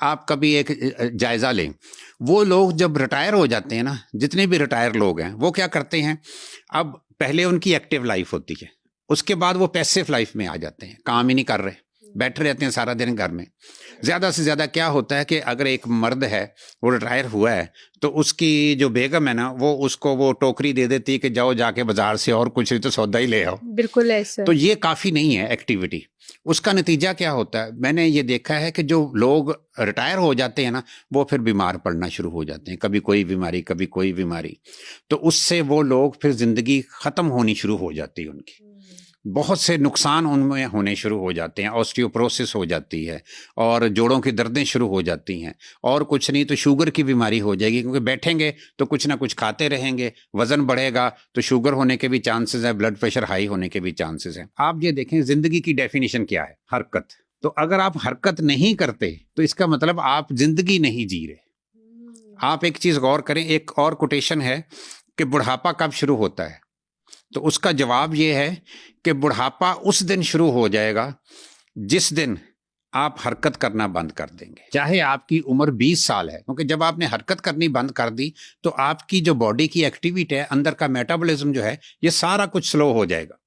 आप कभी एक जायज़ा लें, वो लोग जब रिटायर हो जाते हैं ना, जितने भी रिटायर लोग हैं, वो क्या करते हैं, अब पहले उनकी एक्टिव लाइफ होती है, उसके बाद वो पैसिव लाइफ में आ जाते हैं, काम ही नहीं कर रहे, बैठे रहते हैं सारा दिन घर में। ज़्यादा से ज़्यादा क्या होता है कि अगर एक मर्द है, वो रिटायर हुआ है, तो उसकी जो बेगम है ना, वो उसको वो टोकरी दे देती है कि जाओ जाके बाजार से और कुछ नहीं तो सौदा ही ले आओ। बिल्कुल ऐसा। तो ये काफ़ी नहीं है एक्टिविटी। उसका नतीजा क्या होता है, मैंने ये देखा है कि जो लोग रिटायर हो जाते हैं ना, वो फिर बीमार पड़ना शुरू हो जाते हैं, कभी कोई बीमारी कभी कोई बीमारी। तो उससे वो लोग फिर ज़िंदगी ख़त्म होनी शुरू हो जाती है उनकी, बहुत से नुकसान उनमें होने शुरू हो जाते हैं, ऑस्टियोपोरोसिस हो जाती है और जोड़ों की दर्दें शुरू हो जाती हैं, और कुछ नहीं तो शुगर की बीमारी हो जाएगी, क्योंकि बैठेंगे तो कुछ ना कुछ खाते रहेंगे, वजन बढ़ेगा तो शुगर होने के भी चांसेस है, ब्लड प्रेशर हाई होने के भी चांसेस हैं। आप ये देखें, जिंदगी की डेफिनेशन क्या है, हरकत। तो अगर आप हरकत नहीं करते तो इसका मतलब आप जिंदगी नहीं जी रहे। आप एक चीज गौर करें, एक और कोटेशन है कि बुढ़ापा कब शुरू होता है, तो उसका जवाब ये है कि बुढ़ापा उस दिन शुरू हो जाएगा जिस दिन आप हरकत करना बंद कर देंगे, चाहे आपकी उम्र 20 साल है, क्योंकि जब आपने हरकत करनी बंद कर दी तो आपकी जो बॉडी की एक्टिविटी है, अंदर का मेटाबॉलिज्म जो है, ये सारा कुछ स्लो हो जाएगा,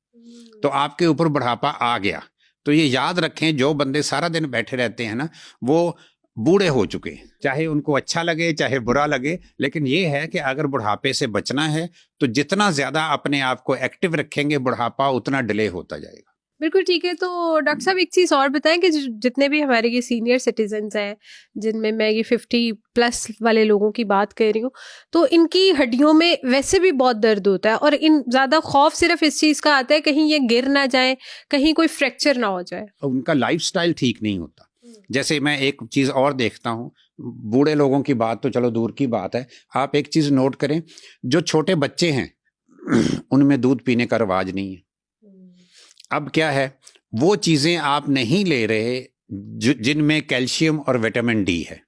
तो आपके ऊपर बुढ़ापा आ गया। तो ये याद रखें, जो बंदे सारा दिन बैठे रहते हैं ना, वो बूढ़े हो चुके हैं, चाहे उनको अच्छा लगे चाहे बुरा लगे, लेकिन ये है कि अगर बुढ़ापे से बचना है तो जितना ज्यादा अपने आप को एक्टिव रखेंगे, बुढ़ापा उतना डिले होता जाएगा। बिल्कुल ठीक है। तो डॉक्टर साहब एक चीज़ और बताएं कि जितने भी हमारे ये सीनियर सिटीजन्स हैं, जिनमें मैं ये 50+ वाले लोगों की बात कर रही हूँ, तो इनकी हड्डियों में वैसे भी बहुत दर्द होता है, और इन ज़्यादा खौफ सिर्फ इस चीज़ का आता है कहीं ये गिर ना जाए, कहीं कोई फ्रैक्चर ना हो जाए। उनका लाइफस्टाइल ठीक नहीं होता। जैसे मैं एक चीज और देखता हूँ, बूढ़े लोगों की बात तो चलो दूर की बात है, आप एक चीज नोट करें, जो छोटे बच्चे हैं उनमें दूध पीने का रिवाज नहीं है। अब क्या है, वो चीजें आप नहीं ले रहे जिनमें कैल्शियम और विटामिन डी है,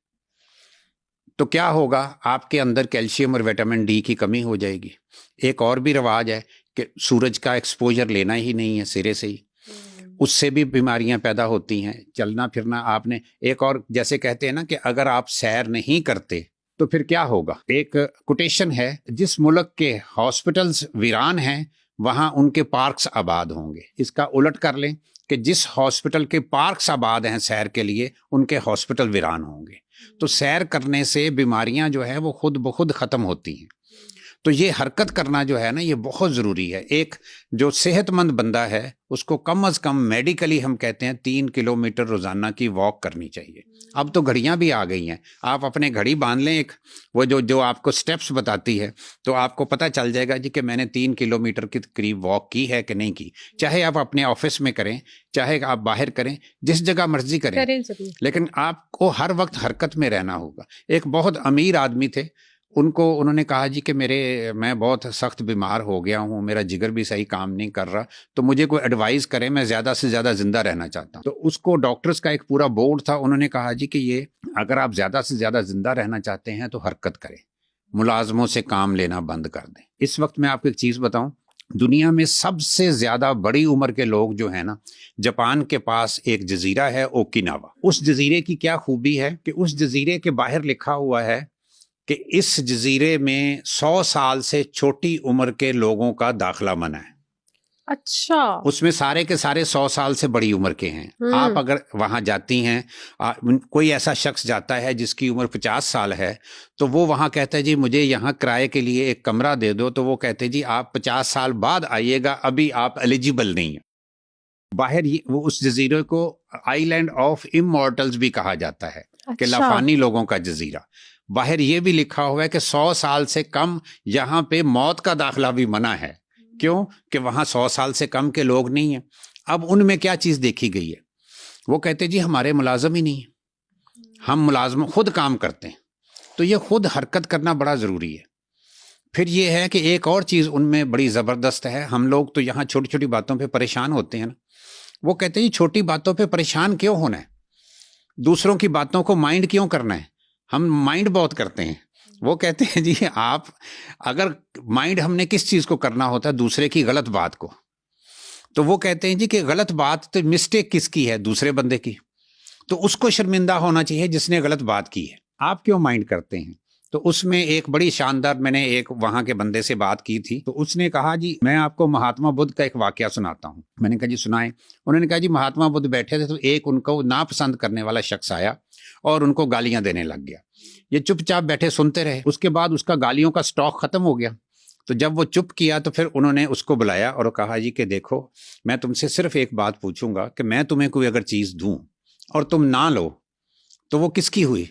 तो क्या होगा, आपके अंदर कैल्शियम और विटामिन डी की कमी हो जाएगी। एक और भी रिवाज है कि सूरज का एक्सपोजर लेना ही नहीं है सिरे से ही, उससे भी बीमारियां पैदा होती हैं। चलना फिरना आपने, एक और जैसे कहते हैं ना कि अगर आप सैर नहीं करते तो फिर क्या होगा। एक कोटेशन है, जिस मुल्क के हॉस्पिटल्स वीरान हैं वहां उनके पार्क्स आबाद होंगे। इसका उलट कर लें कि जिस हॉस्पिटल के पार्क्स आबाद हैं सैर के लिए, उनके हॉस्पिटल वीरान होंगे। तो सैर करने से बीमारियां जो है वो खुद ब खुद खत्म होती हैं। तो ये हरकत करना जो है ना, ये बहुत ज़रूरी है। एक जो सेहतमंद बंदा है उसको कम से कम मेडिकली हम कहते हैं 3 किलोमीटर रोज़ाना की वॉक करनी चाहिए। अब तो घड़ियां भी आ गई हैं, आप अपने घड़ी बांध लें एक, वो जो आपको स्टेप्स बताती है, तो आपको पता चल जाएगा जी कि मैंने 3 किलोमीटर के करीब वॉक की है कि नहीं की। चाहे आप अपने ऑफिस में करें, चाहे आप बाहर करें, जिस जगह मर्जी करें, लेकिन आपको हर वक्त हरकत में रहना होगा। एक बहुत अमीर आदमी थे, उन्होंने कहा जी कि मैं बहुत सख्त बीमार हो गया हूँ, मेरा जिगर भी सही काम नहीं कर रहा, तो मुझे कोई एडवाइस करें, मैं ज़्यादा से ज़्यादा ज़िंदा रहना चाहता हूँ। तो उसको डॉक्टर्स का एक पूरा बोर्ड था, उन्होंने कहा जी कि ये अगर आप ज़्यादा से ज़्यादा ज़िंदा रहना चाहते हैं तो हरकत करें, मुलाजमों से काम लेना बंद कर दें। इस वक्त मैं आपको एक चीज़ बताऊँ, दुनिया में सबसे ज़्यादा बड़ी उम्र के लोग जो है ना, जापान के पास एक जजीरा है ओकिनावा। उस जजीरे की क्या खूबी है कि उस जजीरे के बाहर लिखा हुआ है कि इस जजीरे में 100 साल से छोटी उम्र के लोगों का दाखला मना है। अच्छा। उसमें सारे के सारे 100 साल से बड़ी उम्र के हैं। आप अगर वहां जाती हैं, कोई ऐसा शख्स जाता है जिसकी उम्र 50 साल है, तो वो वहां कहता है जी मुझे यहाँ किराए के लिए एक कमरा दे दो, तो वो कहते हैं जी आप 50 साल बाद आइएगा, अभी आप एलिजिबल नहीं है। बाहर वो उस जजीरे को आइलैंड ऑफ इमॉर्टल्स भी कहा जाता है। अच्छा। कि लाफानी लोगों का जजीरा। बाहर ये भी लिखा हुआ है कि 100 साल से कम यहाँ पे मौत का दाखला भी मना है। क्यों? कि वहाँ 100 साल से कम के लोग नहीं हैं। अब उनमें क्या चीज़ देखी गई है, वो कहते जी हमारे मुलाजम ही नहीं है, हम मुलाजम खुद काम करते हैं। तो ये खुद हरकत करना बड़ा ज़रूरी है। फिर ये है कि एक और चीज़ उनमें बड़ी ज़बरदस्त है, हम लोग तो यहाँ छोटी छोटी बातों पे परेशान होते हैं ना, वो कहते हैं छोटी बातों पे परेशान क्यों होना है, दूसरों की बातों को माइंड क्यों करना है, हम माइंड बहुत करते हैं। वो कहते हैं जी आप अगर माइंड हमने किस चीज़ को करना होता है, दूसरे की गलत बात को, तो वो कहते हैं जी कि गलत बात तो मिस्टेक किसकी है, दूसरे बंदे की। तो उसको शर्मिंदा होना चाहिए जिसने गलत बात की है। आप क्यों माइंड करते हैं? तो उसमें एक बड़ी शानदार, मैंने एक वहां के बंदे से बात की थी, तो उसने कहा जी मैं आपको महात्मा बुद्ध का एक वाकया सुनाता हूँ। मैंने कहा जी सुनाएं। उन्होंने कहा जी महात्मा बुद्ध बैठे थे तो एक उनको नापसंद करने वाला शख्स आया और उनको गालियां देने लग गया। ये चुपचाप बैठे सुनते रहे। उसके बाद उसका गालियों का स्टॉक खत्म हो गया। तो जब वो चुप किया तो फिर उन्होंने उसको बुलाया और कहा जी कि देखो मैं तुमसे सिर्फ एक बात पूछूंगा कि मैं तुम्हें कोई अगर चीज दूं और तुम ना लो तो वो किसकी हुई?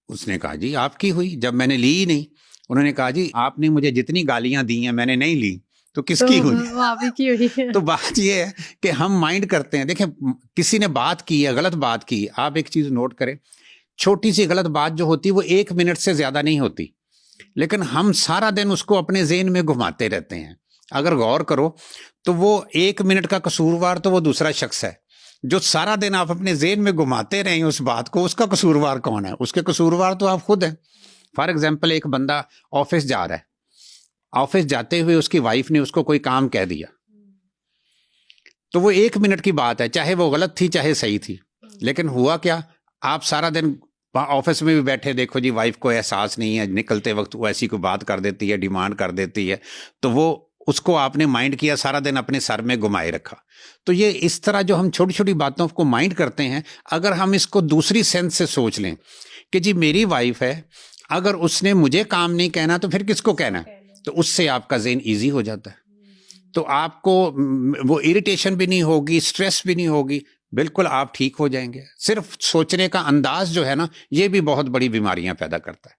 उसने कहा जी आपकी हुई, जब मैंने ली ही नहीं। उन्होंने कहा जी आपने मुझे जितनी गालियां दी हैं मैंने नहीं ली तो किसकी हुई? वो आप ही की हुई है। तो बात ये है कि हम माइंड करते हैं। देखें किसी ने बात की है, गलत बात की, आप एक चीज नोट करें, छोटी सी गलत बात जो होती है वो 1 मिनट से ज्यादा नहीं होती, लेकिन हम सारा दिन उसको अपने ज़हन में घुमाते रहते हैं। अगर गौर करो तो वो 1 मिनट का कसूरवार तो वो दूसरा शख्स है। जो सारा दिन आप अपने ज़हन में घुमाते रहे उस बात को, उसका कसूरवार कौन है? उसके कसूरवार तो आप खुद हैं। फॉर एग्जाम्पल एक बंदा ऑफिस जा रहा है, ऑफिस जाते हुए उसकी वाइफ ने उसको कोई काम कह दिया, तो वो 1 मिनट की बात है, चाहे वो गलत थी चाहे सही थी, लेकिन हुआ क्या, आप सारा दिन ऑफिस में भी बैठे, देखो जी वाइफ को एहसास नहीं है, निकलते वक्त वो ऐसी कोई बात कर देती है, डिमांड कर देती है, तो वो उसको आपने माइंड किया, सारा दिन अपने सर में घुमाए रखा। तो ये इस तरह जो हम छोटी छोटी बातों को माइंड करते हैं, अगर हम इसको दूसरी सेंस से सोच लें कि जी मेरी वाइफ है, अगर उसने मुझे काम नहीं कहना तो फिर किसको कहना है, तो उससे आपका ज़हन ईजी हो जाता है। तो आपको वो इरिटेशन भी नहीं होगी, स्ट्रेस भी नहीं होगी, बिल्कुल आप ठीक हो जाएंगे। सिर्फ सोचने का अंदाज जो है ना, ये भी बहुत बड़ी बीमारियां पैदा करता है।